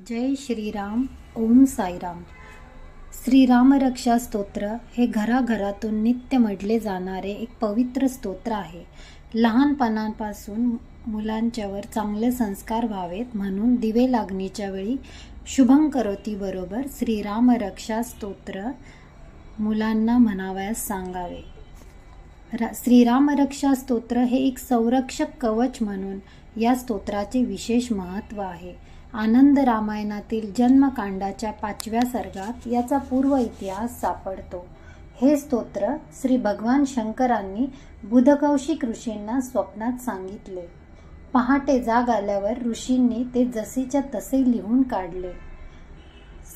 जय श्रीराम. ओम साईराम. श्रीराम रक्षा स्तोत्र हे घराघरातून नित्य म्हटले जाणारे एक पवित्र स्तोत्र आहे. लहानपणापासून मुलांच्यावर चांगले संस्कार व्हावेत म्हणून दिवे लागणीच्या वेळी शुभं करोती बरोबर श्रीराम रक्षा स्तोत्र मुलांना म्हणावयास सांगावे. श्रीराम रक्षा स्तोत्र हे एक संरक्षक कवच म्हणून या स्तोत्राचे विशेष महत्त्व आहे. आनंद रामायणातील जन्मकांडाच्या 5व्या सर्गात याचा पूर्व इतिहास सापडतो. हे स्तोत्र श्री भगवान शंकरांनी बुधकौशिक ऋषींना स्वप्नात सांगितले. पहाटे जाग आल्यावर ऋषींनी ते जसेच्या तसे लिहून काढले.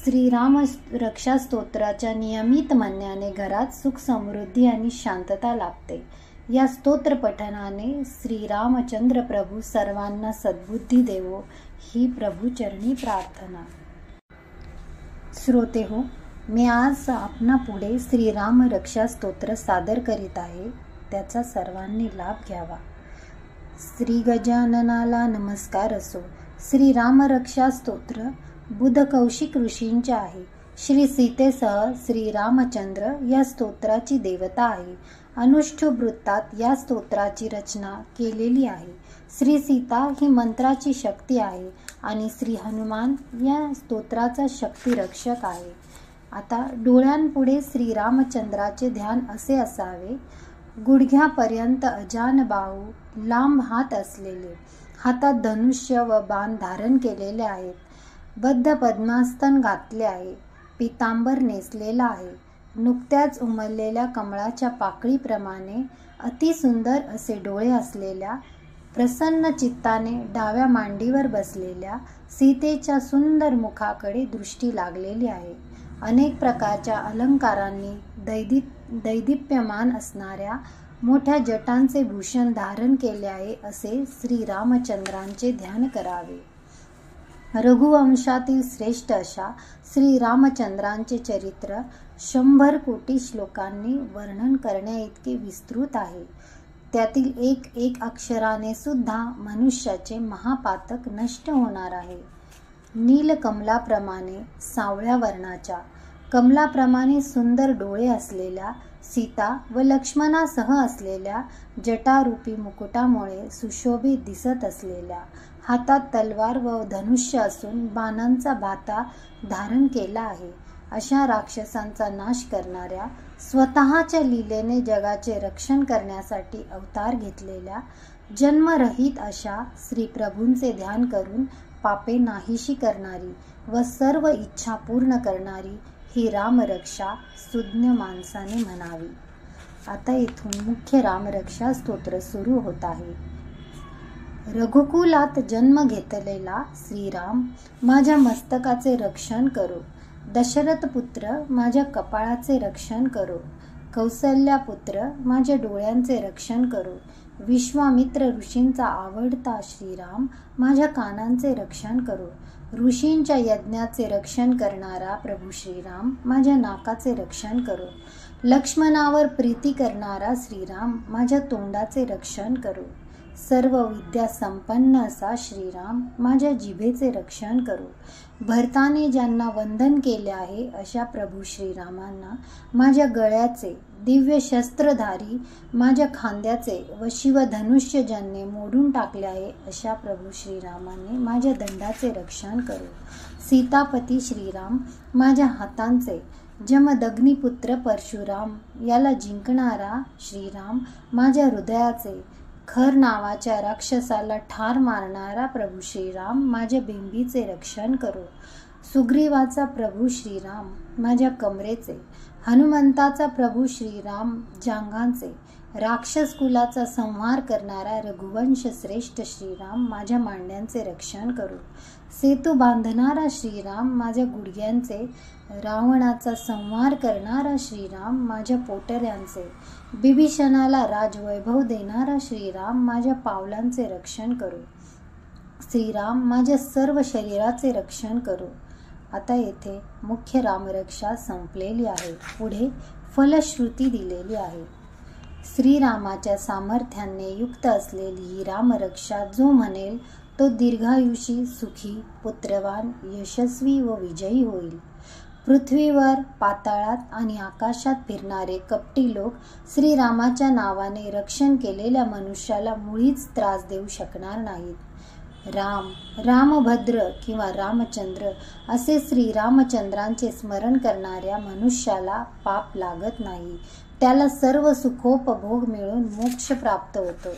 श्रीराम रक्षा स्तोत्राच्या नियमित म्हणण्याने घरात सुख समृद्धी आणि शांतता लाभते. या स्तोत्र पठणाने श्रीरामचंद्र प्रभू सर्वांना सद्बुद्धी देवो ही प्रभूचरणी प्रार्थना. श्रोते हो, मी आज आपणा पुढे श्रीराम रक्षा स्तोत्र सादर करीत आहे. त्याचा सर्वांनी लाभ घ्यावा. श्री गजाननाला नमस्कार असो. श्रीराम रक्षा स्तोत्र बुध कौशिक ऋषींचे आहे. श्री सीतेसह श्री रामचंद्र या स्तोत्राची देवता आहे. अनुष्ठुप वृत्तात या स्तोत्राची रचना केलेली आहे. श्री सीता ही मंत्राची शक्ती आहे आणि श्री हनुमान या स्तोत्राचा शक्ती रक्षक आहे. आता डोळ्यांपुढे श्री रामचंद्राचे ध्यान असे असावे. गुडघ्यापर्यंत अजान बाहू, लांब हात असलेले, हातात धनुष्य व बाण धारण केलेले आहेत. बद्ध पद्मासन घातले आहे. पितांबर नेसलेला आहे. नुकत्याच उमललेल्या कमळाच्या पाकळीप्रमाणे अतिसुंदर असे डोळे असलेल्या, प्रसन्न चित्ताने डाव्या मांडीवर बसलेल्या सीतेच्या सुंदर मुखाकडे दृष्टी लागलेली आहे. अनेक प्रकारच्या अलंकारांनी दैदिप्यमान असणाऱ्या मोठ्या जटांचे भूषण धारण केले आहे असे श्री रामचंद्रांचे ध्यान करावे. रघुवंशातील श्रेष्ठ अशा श्री रामचंद्रांचे चरित्र 100 कोटी श्लोकांनी वर्णन करण्याइतके विस्तृत आहे. त्यातील एक अक्षराने सुद्धा मनुष्याचे महापातक नष्ट होणार आहे. नीलकमलाप्रमाणे सावळ्या वर्णाच्या, कमलाप्रमाणे सुंदर डोळे असलेल्या सीता व लक्ष्मणासह असलेल्या जटारूपी मुकुटामुळे सुशोभित दिसत असलेल्या, हातात तलवार व धनुष्य असून बाणांचा भाता धारण केला आहे अशा राक्षसांचा नाश करणाऱ्या, स्वतःच्या लीलेने जगाचे रक्षण करण्यासाठी अवतार घेतलेल्या, जन्मरहित अशा श्री प्रभूंचे ध्यान करून पापे नाहीशी करणारी व सर्व इच्छा पूर्ण करणारी ही रामरक्षा सुज्ञ माणसाने म्हणावी. आता इथून मुख्य रामरक्षा स्तोत्र सुरू होत आहे. रघुकुलात जन्म घेतलेला श्रीराम माझ्या मस्तकाचे रक्षण करो. दशरथ पुत्र माझ्या कपाळाचे रक्षण करो. कौसल्या पुत्र माझ्या डोळ्यांचे रक्षण करो. विश्वामित्र ऋषींचा आवडता श्रीराम माझ्या कानांचे रक्षण करो. ऋषींच्या यज्ञाचे रक्षण करणारा प्रभू श्रीराम माझ्या नाकाचे रक्षण करो. लक्ष्मणावर प्रीती करणारा श्रीराम माझ्या तोंडाचे रक्षण करो. सर्व विद्या संपन्न असा श्रीराम माझ्या जिभेचे रक्षण करो. भरताने ज्यांना वंदन केले आहे अशा प्रभू श्रीरामांना माझ्या गळ्याचे, दिव्य शस्त्रधारी माझ्या खांद्याचे व शिवधनुष्य ज्यांनी मोडून टाकले आहे अशा प्रभू श्रीरामाने माझ्या दंडाचे रक्षण करो. सीतापती श्रीराम माझ्या हातांचे, जमदग्निपुत्र परशुराम याला जिंकणारा श्रीराम माझ्या हृदयाचे, खर नावाच्या राक्षसाला ठार मारणारा प्रभू श्रीराम माझ्या बिंबीचे रक्षण करो. सुग्रीवाचा प्रभू श्रीराम माझ्या कमरेचे, हनुमंताचा प्रभू श्रीराम जांघांचे, राक्षस कुलाचा संहार करणारा रघुवंश श्रेष्ठ श्रीराम माझ्या मांड्यांचे रक्षण करो. सेतू बांधणारा श्रीराम माझ्या गुडघ्यांचे, रावणाचा संहार करणारा श्रीराम माझ्या पोटऱ्यांचे, बिभीषणाला राजवैभव देणारा श्रीराम माझ्या पावलांचे रक्षण करो. श्रीराम माझ्या सर्व शरीराचे रक्षण करो. आता येथे मुख्य रामरक्षा संपलेली आहे. पुढे फलश्रुती दिलेली आहे. श्रीरामाच्या सामर्थ्याने युक्त असलेली ही रामरक्षा जो म्हणेल तो दीर्घायुषी, सुखी, पुत्रवान, यशस्वी व विजयी होईल. पृथ्वीवर, पाताळात आणि आकाशात फिरणारे कपटी लोक श्रीरामाच्या नावाने रक्षण केलेल्या मनुष्याला मुळीच त्रास देऊ शकणार नाहीत. राम, रामभद्र किंवा रामचंद्र असे श्रीरामचंद्रांचे स्मरण करणाऱ्या मनुष्याला पाप लागत नाही. त्याला सर्व सुखोपभोग मिळून मोक्ष प्राप्त होतो.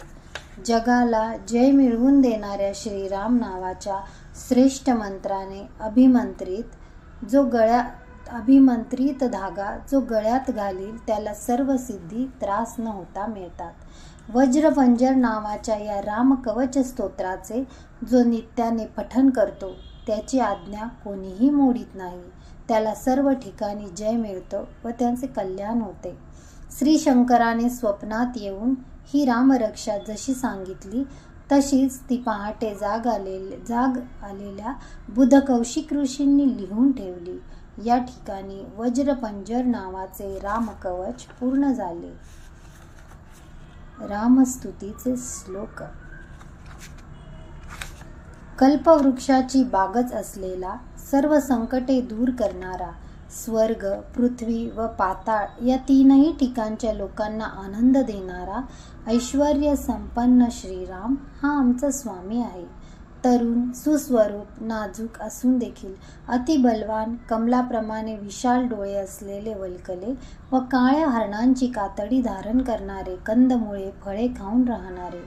जगाला जय मिळवून देणाऱ्या श्रीराम नावाच्या श्रेष्ठ मंत्राने अभिमंत्रित धागा जो गळ्यात घालील त्याला सर्व सिद्धी त्रास न होता मिळतात. वज्रपंजर नावाच्या या रामकवच स्तोत्राचे जो नित्याने पठन करतो त्याची आज्ञा कोणीही मोडीत नाही. त्याला सर्व ठिकाणी जय मिळतो व त्यांचे कल्याण होते. श्री शंकराने स्वप्नात येऊन ही रामरक्षा जशी सांगितली तशीच ती पहाटे जाग आलेल्या बुध कौशिक ऋषींनी लिहून ठेवली. या ठिकाणी वज्रपंजर नावाचे रामकवच पूर्ण झाले. रामस्तुतीचे श्लोक. कल्पवृक्षाची बागच असलेला, सर्व संकटे दूर करणारा, स्वर्ग, पृथ्वी व पाताळ या तीनही ठिकाणच्या लोकांना आनंद देणारा, ऐश्वर्य संपन्न श्रीराम हा आमचा स्वामी आहे. तरुण, सुस्वरूप, नाजूक असून देखील अतिबलवान, कमलाप्रमाणे विशाल डोळे असलेले वल्कले व काळ्या हरणांची कातडी धारण करणारे, कंदमुळे फळे खाऊन राहणारे,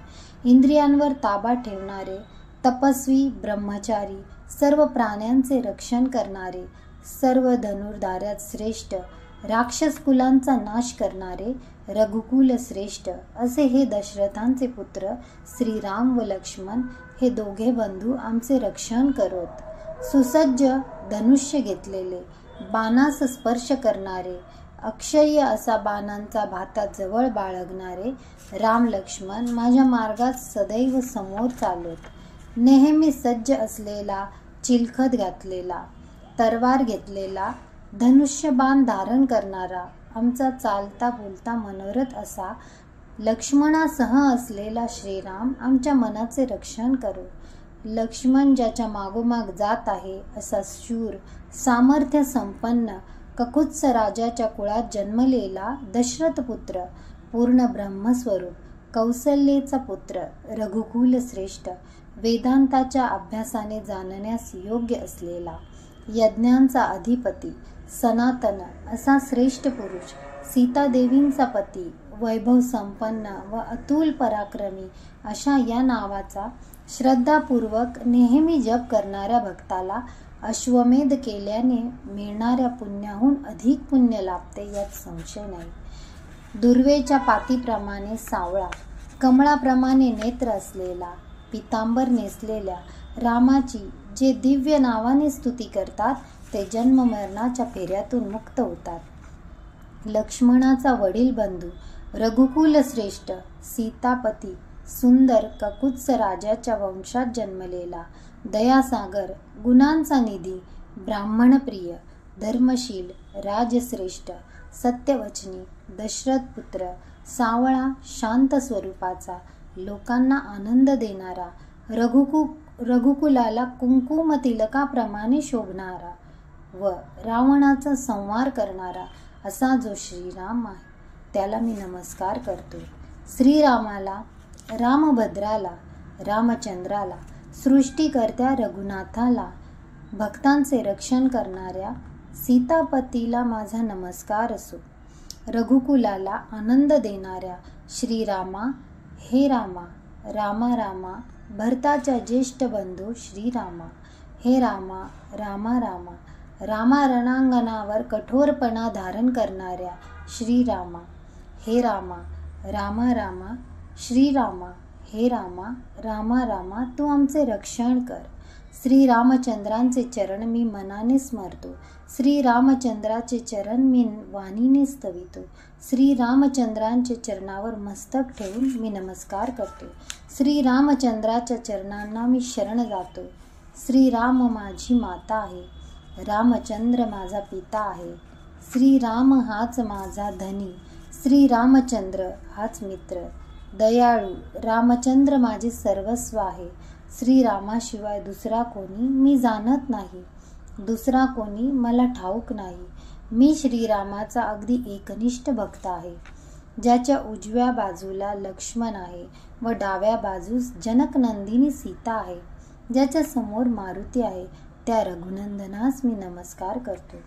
इंद्रियांवर ताबा ठेवणारे, तपस्वी, ब्रह्मचारी, सर्व प्राण्यांचे रक्षण करणारे, सर्व धनुर्धार्यात श्रेष्ठ, राक्षस कुलांचा नाश करणारे, रघुकुल श्रेष्ठ असे हे दशरथांचे पुत्र श्रीराम व लक्ष्मण हे दोघे बंधू आमचे रक्षण करोत. सुसज्ज धनुष्य घेतलेले, बाणास स्पर्श करणारे, अक्षय्य असा बाणांचा भाता जवळ बाळगणारे राम लक्ष्मण माझ्या मार्गात सदैव समोर चालत. नेहमी सज्ज असलेला, चिलखत घातलेला, तरवार घेतलेला, धनुष्यबाण धारण करणारा, आमचा चालता बोलता मनोरथ असा लक्ष्मणासह असलेला श्रीराम आमच्या मनाचे रक्षण करो. लक्ष्मण ज्याच्या मागोमाग जात आहे असा शूर, सामर्थ्य संपन्न, ककुत्स राजाच्या कुळात जन्मलेला दशरथ पुत्र, पूर्ण ब्रह्मस्वरूप, कौसल्येचा पुत्र, रघुकुल श्रेष्ठ, वेदांताच्या अभ्यासाने जाणण्यास योग्य असलेला, यज्ञांचा अधिपती, सनातन असा श्रेष्ठ पुरुष, सीतादेवींचा पती, वैभव संपन्न व अतुल पराक्रमी अशा या नावाचा श्रद्धापूर्वक नेहमी जप करणाऱ्या भक्ताला अश्वमेध केल्याने मिळणाऱ्या पुण्याहून अधिक पुण्य लाभते यात संशय नाही. दुर्वेच्या पातीप्रमाणे सावळा, कमळाप्रमाणे नेत्र असलेला, पितांबर नेसलेल्या रामाची जे दिव्य नावाने स्तुती करतात ते जन्म मरणाच्या फेऱ्यातून मुक्त होतात. लक्ष्मणाचा वडील बंधू, रघुकुल श्रेष्ठ, सीतापती, सुंदर ककुत्स राजाच्या वंशात जन्मलेला, दयासागर, गुणांचा निधी, ब्राह्मणप्रिय, धर्मशील, राजश्रेष्ठ, सत्यवचनी, दशरथ पुत्र, सावळा, शांत स्वरूपाचा, लोकांना आनंद देणारा, रघुकुलाला कुंकुम तिलकाप्रमाणे शोभणारा व रावणाचा संहार करणारा असा जो श्रीराम आहे त्याला मी नमस्कार करतो. श्रीरामाला, रामभद्राला, रामचंद्राला, सृष्टीकर्त्या रघुनाथाला, भक्तांचे रक्षण करणाऱ्या सीतापतीला माझा नमस्कार असो. रघुकुलाला आनंद देणाऱ्या श्रीरामा, हे रामा, रामा रामा, भरताच्या ज्येष्ठ बंधू श्रीरामा, हे रामा, रामा रामा, रामा रणांगणावर कठोरपणा धारण करणाऱ्या श्रीरामा, हे रामा, रामा रामा, श्रीरामा, हे रामा, रामा रामा, तू आमचे रक्षण कर. श्री रामचंद्रांचे चरण मी मनाने स्मरतो. श्री रामचंद्राचे चरण मी वाणीने स्तवितो. श्री रामचंद्रांचे चरणावर मस्तक ठेवून मी नमस्कार करतो. श्री रामचंद्राच्या चरणांना मी शरण जातो. श्री राम माझी माता आहे, रामचंद्र माझा पिता आहे. श्री राम हाच माझा धनी, श्री रामचंद्र हाच मित्र. दयाळू रामचंद्र माझे सर्वस्व आहे. श्रीरामाशिवाय दुसरा कोणी मी जाणत नाही, दुसरा कोणी मला ठाऊक नाही. मी श्रीरामाचा अगदी एकनिष्ठ भक्त आहे, ज्याच्या उजव्या बाजूला लक्ष्मण आहे व डाव्या बाजूस जनकनंदिनी सीता आहे, ज्याच्या समोर मारुती आहे. त्या रघुनंदनास मी नमस्कार करतो.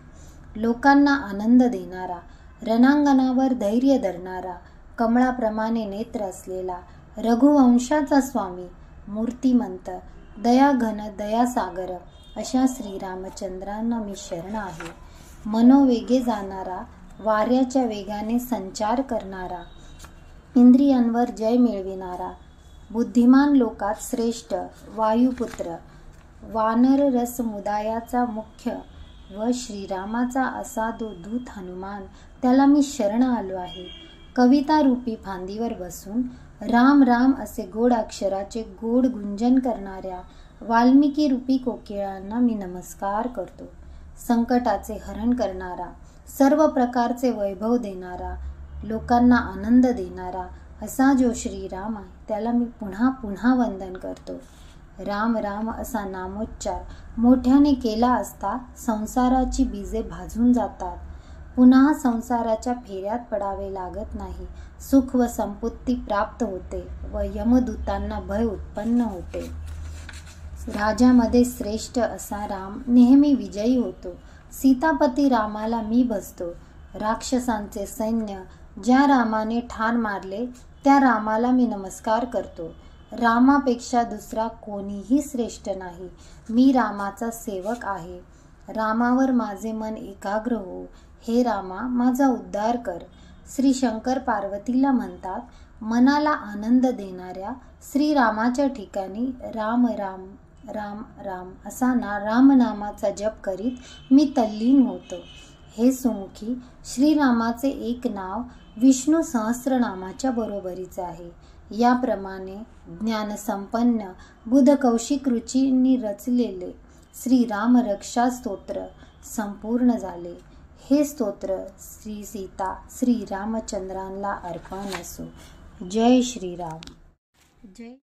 लोकांना आनंद देणारा, रणांगणावर धैर्य धरणारा, कमळाप्रमाणे नेत्र असलेला, रघुवंशाचा स्वामी, मूर्तिमंत, दयाघन, दयासागर अशा श्रीरामचंद्रांना मी शरण आहे. मनोवेगे जाणारा, वाऱ्याच्या वेगाने संचार करणारा, इंद्रियांवर जय मिळविणारा, बुद्धिमान लोकात श्रेष्ठ, वायुपुत्र, वानर रस समुदायाचा मुख्य व श्रीरामाचा असा तो दूत हनुमान, त्याला मी शरण आलो आहे. कविता रूपी फांदीवर बसून राम राम असे गोड अक्षराचे गोड गुंजन करणाऱ्या वाल्मिकी रूपी कोकिळांना मी नमस्कार करतो. संकटाचे हरण करणारा, सर्व प्रकारचे वैभव देणारा, लोकांना आनंद देणारा असा जो श्रीराम आहे, त्याला मी पुन्हा पुन्हा वंदन करतो. राम राम असा नामोच्चार मोठ्याने केला असता संसाराची बीजे भाजून जातात. पुन्हा संसाराच्या फेऱ्यात पडावे लागत नाही. सुख व संपत्ती प्राप्त होते व यमदूतांना भय उत्पन्न होते. राजामध्ये श्रेष्ठ असा राम नेहमी विजयी होतो. सीतापती रामाला मी भजतो. राक्षसांचे सैन्य ज्या रामाने ठार मारले, त्या रामाला मी नमस्कार करतो. रामापेक्षा दुसरा कोणीही श्रेष्ठ नाही. मी रामाचा सेवक आहे. रामावर माझे मन एकाग्र हो. हे रामा, माझा उद्धार कर. श्री शंकर पार्वतीला म्हणतात, मनाला आनंद देणाऱ्या श्रीरामाच्या ठिकाणी राम राम राम राम असा रामनामाचा जप करीत मी तल्लीन होतो. हे सुमुखी, श्रीरामाचे एक नाव विष्णू सहस्रनामाच्या बरोबरीचे आहे. याप्रमाणे ज्ञानसंपन्न बुध कौशिक ऋषींनी रचलेले श्रीराम रक्षा स्तोत्र संपूर्ण झाले. हे स्तोत्र श्री सीता श्री रामचंद्रांना अर्पण असो. जय श्रीराम. जय